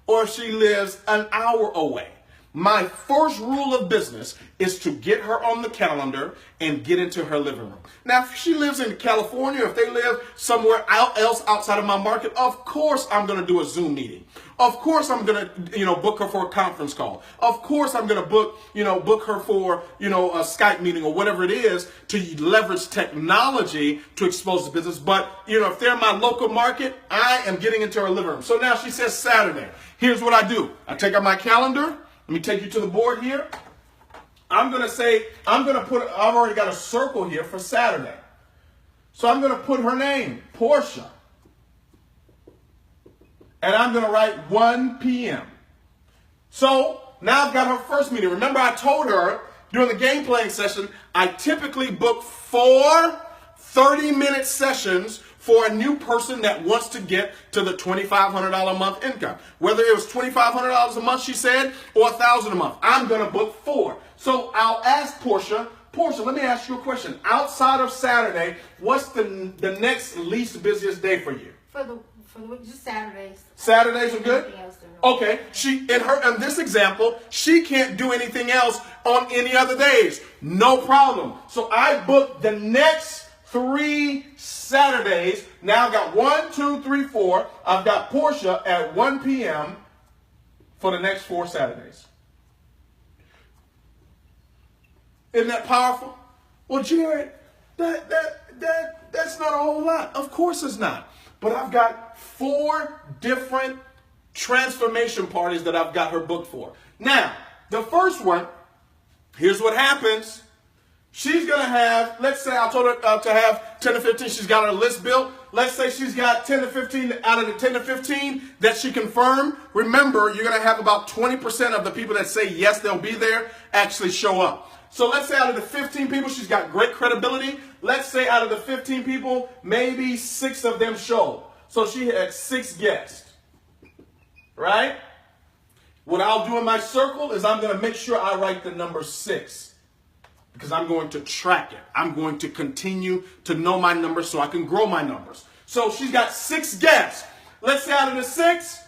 or if she lives an hour away. My first rule of business is to get her on the calendar and get into her living room. Now, if she lives in California, if they live somewhere else outside of my market, of course I'm going to do a Zoom meeting. Of course I'm going to, book her for a conference call. Of course I'm going to book her for, a Skype meeting or whatever it is to leverage technology to expose the business. But, if they're in my local market, I am getting into her living room. So now she says Saturday. Here's what I do. I take out my calendar. Let me take you to the board here. I've already got a circle here for Saturday. So I'm going to put her name, Portia. And I'm going to write 1 p.m. So now I've got her first meeting. Remember I told her during the game playing session, I typically book 4 30-minute sessions for a new person that wants to get to the $2,500 a month income. Whether it was $2,500 a month, she said, or $1,000 a month. I'm going to book 4. So I'll ask Portia, let me ask you a question. Outside of Saturday, what's the next least busiest day for you? For the week, just Saturdays. Saturdays are good? Okay. In this example, she can't do anything else on any other days. No problem. So I booked the next 3 Saturdays. Now I've got 1, 2, 3, 4. I've got Portia at 1 p.m. for the next 4 Saturdays. Isn't that powerful? Well, Jarrod, that's not a whole lot. Of course it's not. But I've got 4 different transformation parties that I've got her booked for. Now, the first one, here's what happens. She's going to have, let's say I told her to have 10 to 15. She's got her list built. Let's say she's got 10 to 15 out of the 10 to 15 that she confirmed. Remember, you're going to have about 20% of the people that say yes, they'll be there actually show up. So let's say out of the 15 people, she's got great credibility. Let's say out of the 15 people, maybe 6 of them show. So she had 6 guests, right? What I'll do in my circle is I'm going to make sure I write the number 6. Because I'm going to track it. I'm going to continue to know my numbers so I can grow my numbers. So she's got 6 guests. Let's say out of the 6,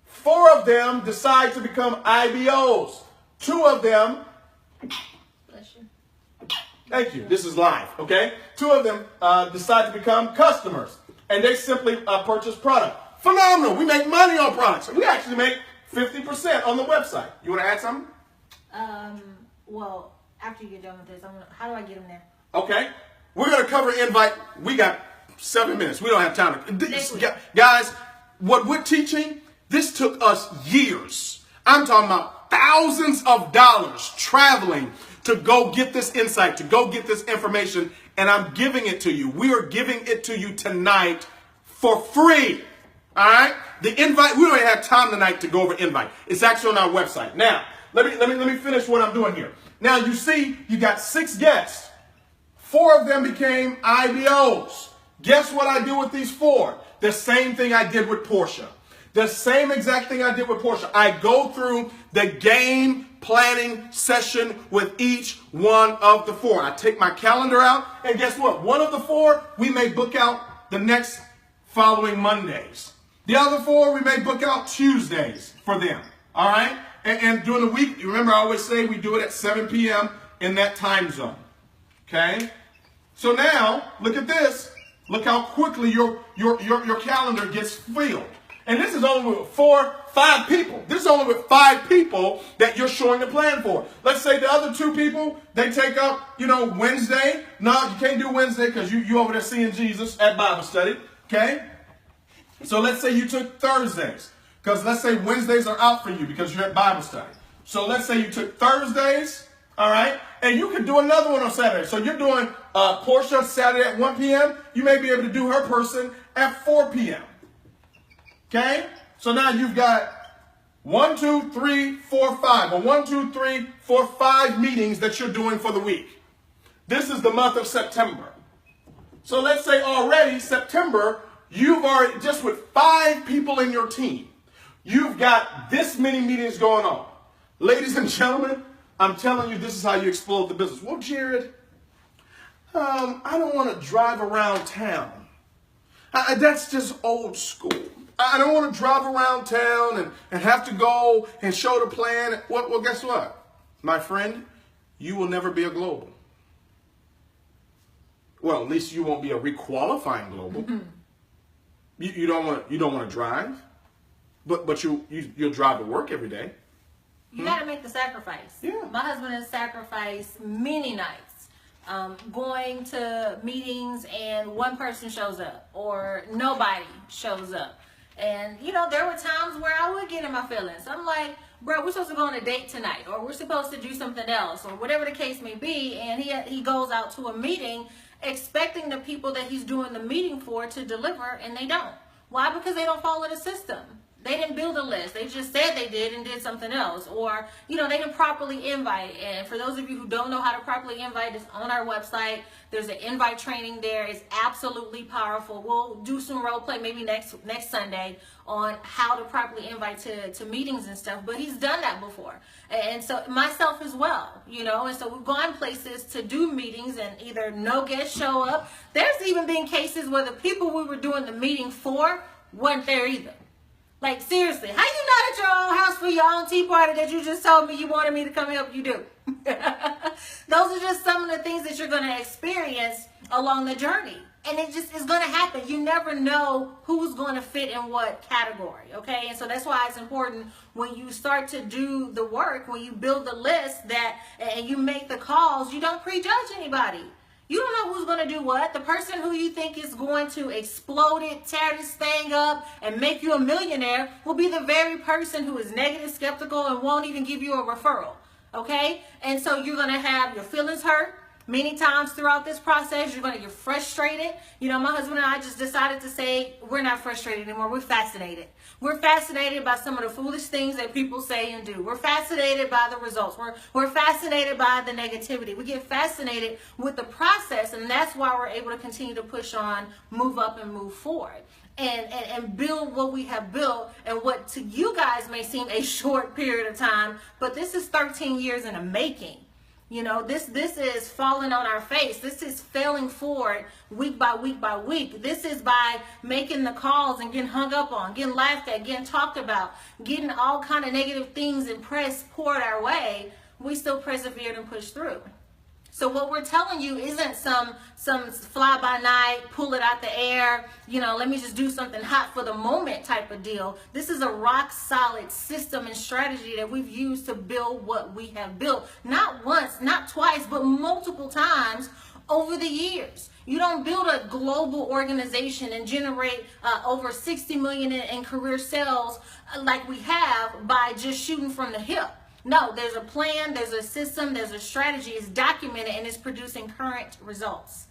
4 of them decide to become IBOs. 2 of them, Bless you. thank you, this is live, okay? 2 of them decide to become customers. And they simply purchase product. Phenomenal. We make money on products. We actually make 50% on the website. You want to add something? Well, after you get done with this, how do I get them there? Okay. We're going to cover invite. We got 7 minutes. We don't have time to. Guys, what we're teaching, this took us years. I'm talking about thousands of dollars traveling to go get this insight, to go get this information, and I'm giving it to you. We are giving it to you tonight for free. All right? The invite, we don't even have time tonight to go over invite. It's actually on our website. Now, let me finish what I'm doing here. Now, you see, you got 6 guests. 4 of them became IBOs. Guess what I do with these 4? The same thing I did with Portia. The same exact thing I did with Portia. I go through the game planning session with each one of the 4. I take my calendar out, and guess what? One of the 4, we may book out the next following Mondays. The other 4, we may book out Tuesdays for them. All right? And during the week, you remember I always say we do it at 7 p.m. in that time zone. Okay? So now, look at this. Look how quickly your calendar gets filled. And this is only with 5 people. This is only with 5 people that you're showing the plan for. Let's say the other 2 people, they take up, Wednesday. No, you can't do Wednesday because you over there seeing Jesus at Bible study. Okay? So let's say you took Thursdays. Because let's say Wednesdays are out for you because you're at Bible study. So let's say you took Thursdays. All right? And you can do another one on Saturday. So you're doing Portia Saturday at 1 p.m. You may be able to do her person at 4 p.m. Okay? So now you've got 1, 2, 3, 4, 5. Or 1, 2, 3, 4, 5 meetings that you're doing for the week. This is the month of September. So let's say already September, you've already, just with 5 people in your team, you've got this many meetings going on. Ladies and gentlemen, I'm telling you, this is how you explode the business. Well, Jarrod, I don't want to drive around town. That's just old school. I don't want to drive around town and have to go and show the plan. Well, guess what? My friend, you will never be a global. Well, at least you won't be a requalifying global. Mm-hmm. You don't want to drive, but you'll drive to work every day. You got to make the sacrifice. Yeah. My husband has sacrificed many nights going to meetings and one person shows up or nobody shows up. And, there were times where I would get in my feelings. I'm like, bro, we're supposed to go on a date tonight or we're supposed to do something else or whatever the case may be. And he goes out to a meeting expecting the people that he's doing the meeting for to deliver, and they don't. Why? Because they don't follow the system. They didn't build a list. They just said they did and did something else. Or, they didn't properly invite. And for those of you who don't know how to properly invite, it's on our website. There's an invite training there. It's absolutely powerful. We'll do some role play maybe next Sunday on how to properly invite to meetings and stuff. But he's done that before. And so myself as well, And so we've gone places to do meetings and either no guests show up. There's even been cases where the people we were doing the meeting for weren't there either. Like, seriously, how you not at your own house for your own tea party that you just told me you wanted me to come help you do? Those are just some of the things that you're going to experience along the journey. And it just is going to happen. You never know who's going to fit in what category, okay? And so that's why it's important when you start to do the work, when you build the list and you make the calls, you don't prejudge anybody. You don't know who's going to do what. The person who you think is going to explode it, tear this thing up, and make you a millionaire will be the very person who is negative, skeptical, and won't even give you a referral. Okay? And so you're going to have your feelings hurt. Many times throughout this process, you're going to get frustrated. My husband and I just decided to say, we're not frustrated anymore. We're fascinated. We're fascinated by some of the foolish things that people say and do. We're fascinated by the results. We're fascinated by the negativity. We get fascinated with the process, and that's why we're able to continue to push on, move up, and move forward. And build what we have built and what to you guys may seem a short period of time, but this is 13 years in the making. This is falling on our face. This is failing forward week by week by week. This is by making the calls and getting hung up on, getting laughed at, getting talked about, getting all kind of negative things and press poured our way. We still persevered and pushed through. So what we're telling you isn't some fly by night, pull it out the air, let me just do something hot for the moment type of deal. This is a rock solid system and strategy that we've used to build what we have built. Not once, not twice, but multiple times over the years. You don't build a global organization and generate over 60 million in career sales like we have by just shooting from the hip. No, there's a plan, there's a system, there's a strategy. It's documented and it's producing current results.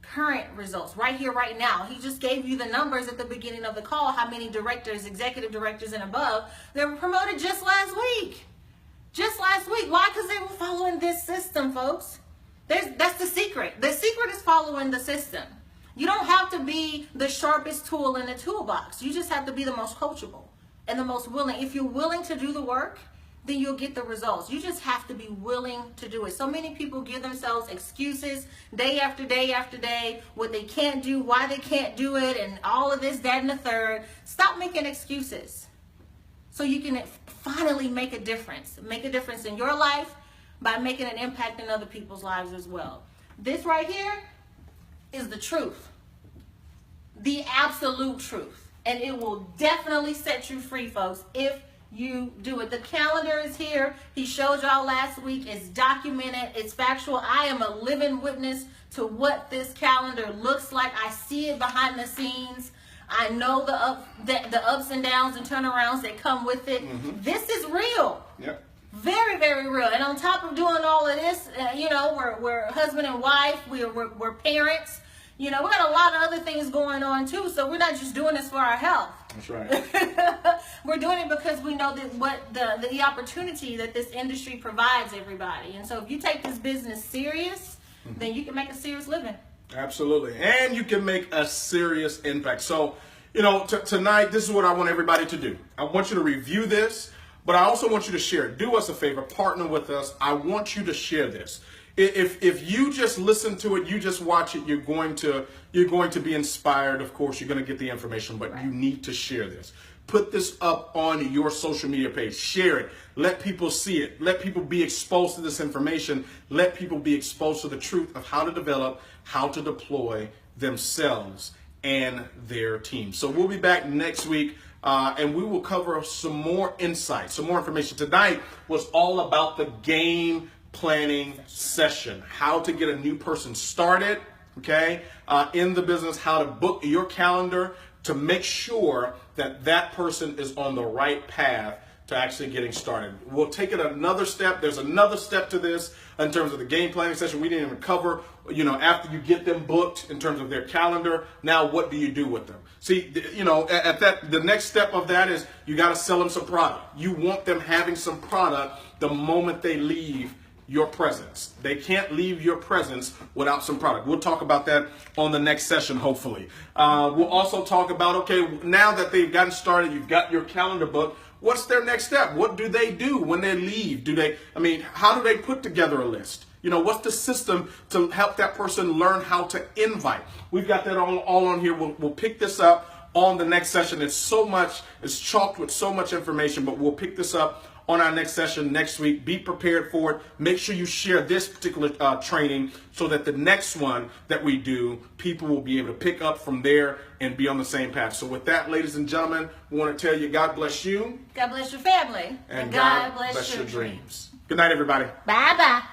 Current results right here, right now. He just gave you the numbers at the beginning of the call, how many directors, executive directors and above, they were promoted just last week. Just last week. Why? Because they were following this system, folks. That's the secret. The secret is following the system. You don't have to be the sharpest tool in the toolbox. You just have to be the most coachable and the most willing. If you're willing to do the work, then you'll get the results. You just have to be willing to do it. So many people give themselves excuses day after day after day, what they can't do, why they can't do it, and all of this, that, and the third. Stop making excuses so you can finally make a difference. Make a difference in your life by making an impact in other people's lives as well. This right here is the truth. the absolute truth. And it will definitely set you free, folks, if you do it. The calendar is here. He showed y'all last week. It's documented. It's factual. I am a living witness to what this calendar looks like. I see it behind the scenes. I know the ups and downs and turnarounds that come with it. Mm-hmm. This is real. Yep. Very, very real. And on top of doing all of this, we're husband and wife. We're parents. We got a lot of other things going on too. So we're not just doing this for our health. That's right. We're doing it because we know that what the opportunity that this industry provides everybody. And so if you take this business serious, mm-hmm. then you can make a serious living. Absolutely. And you can make a serious impact. So, tonight, this is what I want everybody to do. I want you to review this, but I also want you to share it. Do us a favor, partner with us. I want you to share this. If you just listen to it, you just watch it, you're going to be inspired. Of course, you're going to get the information, but you need to share this. Put this up on your social media page. Share it. Let people see it. Let people be exposed to this information. Let people be exposed to the truth of how to develop, how to deploy themselves and their team. So we'll be back next week, and we will cover some more insight, some more information. Tonight was all about the game planning session, how to get a new person started, in the business, how to book your calendar to make sure that that person is on the right path to actually getting started. We'll take it another step. There's another step to this in terms of the game planning session. We didn't even cover, after you get them booked in terms of their calendar, now what do you do with them? See, the next step of that is you got to sell them some product. You want them having some product the moment they leave your presence. They can't leave your presence without some product. We'll talk about that on the next session, hopefully. We'll also talk about, now that they've gotten started, you've got your calendar book, what's their next step? What do they do when they leave? How do they put together a list? What's the system to help that person learn how to invite? We've got that all on here. We'll pick this up on the next session. It's chalked with so much information, but we'll pick this up on our next session next week. Be prepared for it. Make sure you share this particular training so that the next one that we do, people will be able to pick up from there and be on the same path. So with that, ladies and gentlemen, we want to tell you, God bless you. God bless your family. And God bless your dreams. Good night, everybody. Bye-bye.